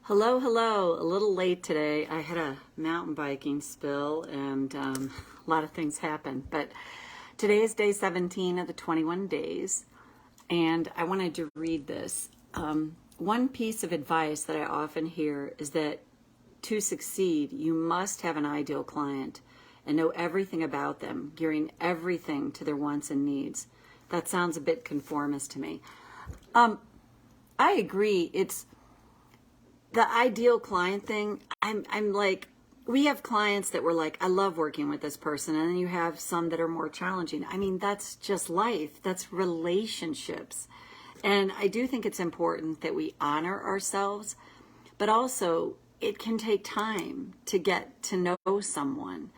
Hello, hello. A little late today. I had a mountain biking spill and a lot of things happened. But today is day 17 of the 21 days. And I wanted to read this. One piece of advice that I often hear is that to succeed, you must have an ideal client and know everything about them, gearing everything to their wants and needs. That sounds a bit conformist to me. I agree. It's the ideal client thing. I'm like, we have clients that we're like, I love working with this person. And then you have some that are more challenging. I mean, that's just life. That's relationships. And I do think it's important that we honor ourselves, but also it can take time to get to know someone.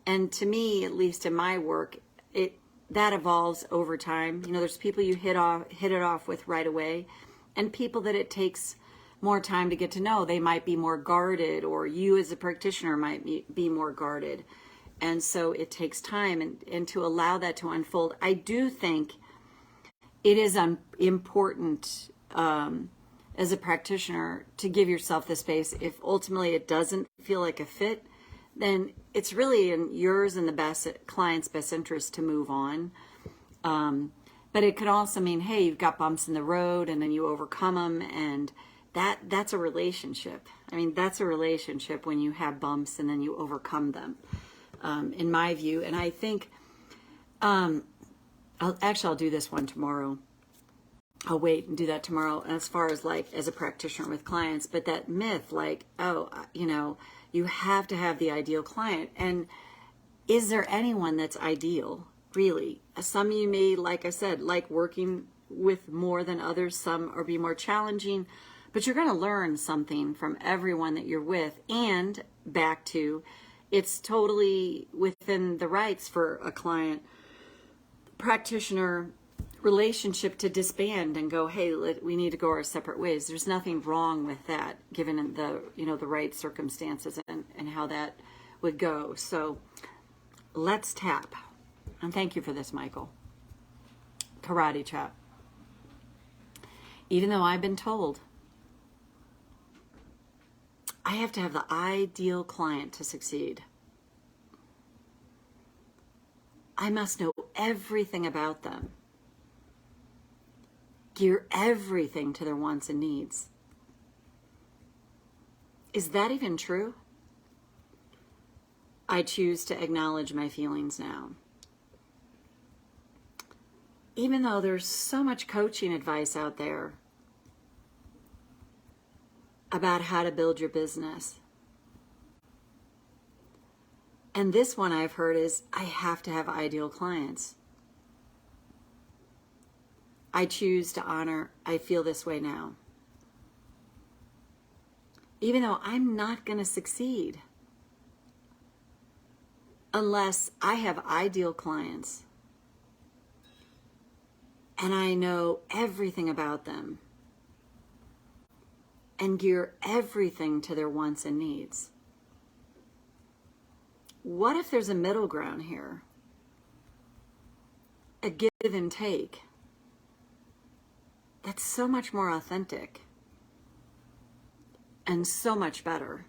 And to me, at least in my work, that evolves over time. You know, there's people you hit it off with right away, and people that it takes more time to get to know. They might be more guarded, or you as a practitioner might be more guarded. And so it takes time and to allow that to unfold. I do think it is important as a practitioner to give yourself the space. If ultimately it doesn't feel like a fit, then it's really in yours and the client's best interest to move on. But it could also mean, hey, you've got bumps in the road and then you overcome them, and that's a relationship. I mean, that's a relationship when you have bumps and then you overcome them, in my view. And I think, I'll do this one tomorrow. I'll wait and do that tomorrow as far as like as a practitioner with clients. But that myth, like, you have to have the ideal client. And is there anyone that's ideal, really? Some of you may, like I said, like working with more than others. Some are be more challenging. But you're going to learn something from everyone that you're with. And back to, it's totally within the rights for a client practitioner relationship to disband and go, hey, we need to go our separate ways. There's nothing wrong with that, given the right circumstances and how that would go. So let's tap. And thank you for this, Michael. Karate chop. Even though I've been told I have to have the ideal client to succeed, I must know everything about them, gear everything to their wants and needs. Is that even true? I choose to acknowledge my feelings now. Even though there's so much coaching advice out there about how to build your business. And this one I've heard is, I have to have ideal clients. I choose to honor, I feel this way now. Even though I'm not going to succeed unless I have ideal clients and I know everything about them and gear everything to their wants and needs. What if there's a middle ground here? A give and take that's so much more authentic and so much better.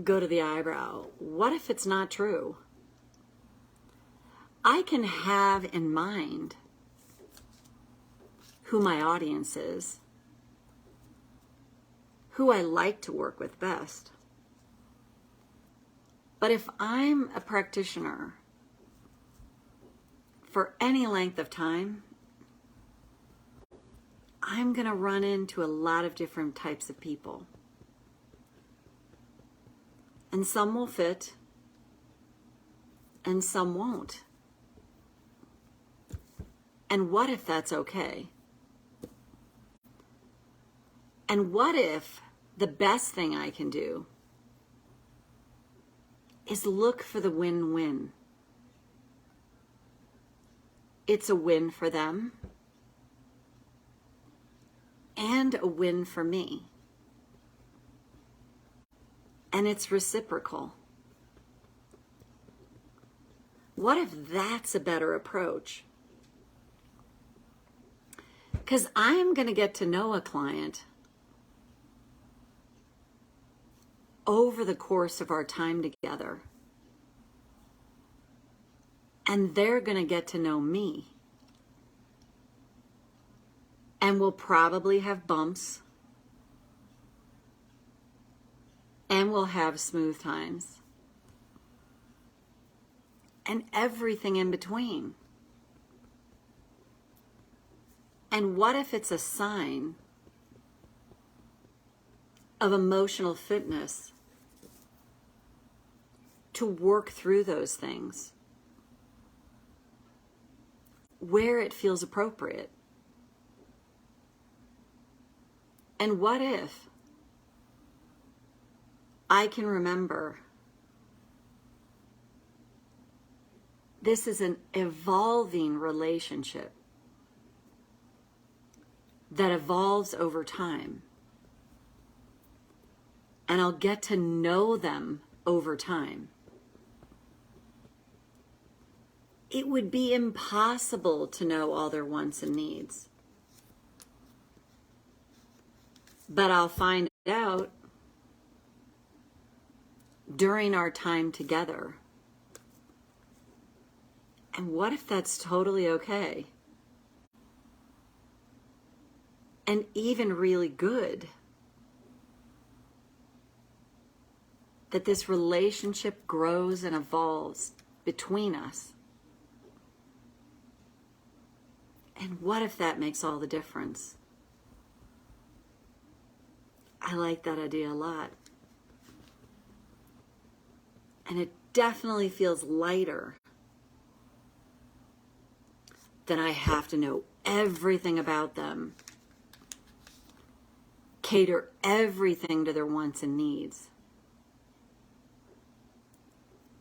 Go to the eyebrow. What if it's not true? I can have in mind who my audience is, who I like to work with best. But if I'm a practitioner for any length of time, I'm going to run into a lot of different types of people. And some will fit, and some won't. And what if that's okay? And what if the best thing I can do is look for the win-win? It's a win for them and a win for me. And it's reciprocal. What if that's a better approach? Because I'm going to get to know a client over the course of our time together. And they're going to get to know me. And we'll probably have bumps. And we'll have smooth times. And everything in between. And what if it's a sign of emotional fitness to work through those things where it feels appropriate? And what if I can remember this is an evolving relationship that evolves over time. And I'll get to know them over time. It would be impossible to know all their wants and needs. But I'll find out during our time together. And what if that's totally okay? And even really good. That this relationship grows and evolves between us. And what if that makes all the difference? I like that idea a lot. And it definitely feels lighter than I have to know everything about them, cater everything to their wants and needs.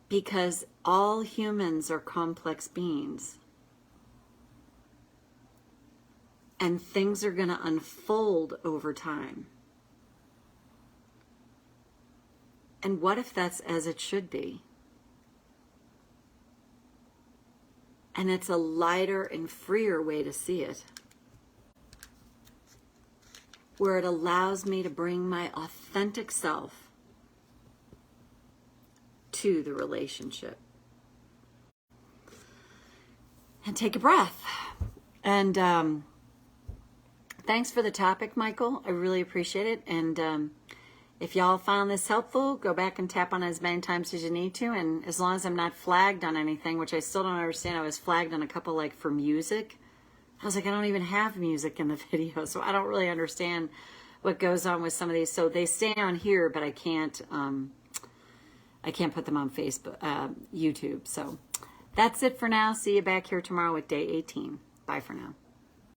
Because all humans are complex beings. And things are going to unfold over time. And what if that's as it should be? And it's a lighter and freer way to see it. Where it allows me to bring my authentic self to the relationship. And take a breath. And thanks for the topic, Michael. I really appreciate it. And if y'all found this helpful, go back and tap on it as many times as you need to. And as long as I'm not flagged on anything, which I still don't understand, I was flagged on a couple like for music. I was like, I don't even have music in the video, so I don't really understand what goes on with some of these. So they stay on here, but I can't put them on Facebook, YouTube. So that's it for now. See you back here tomorrow with day 18. Bye for now.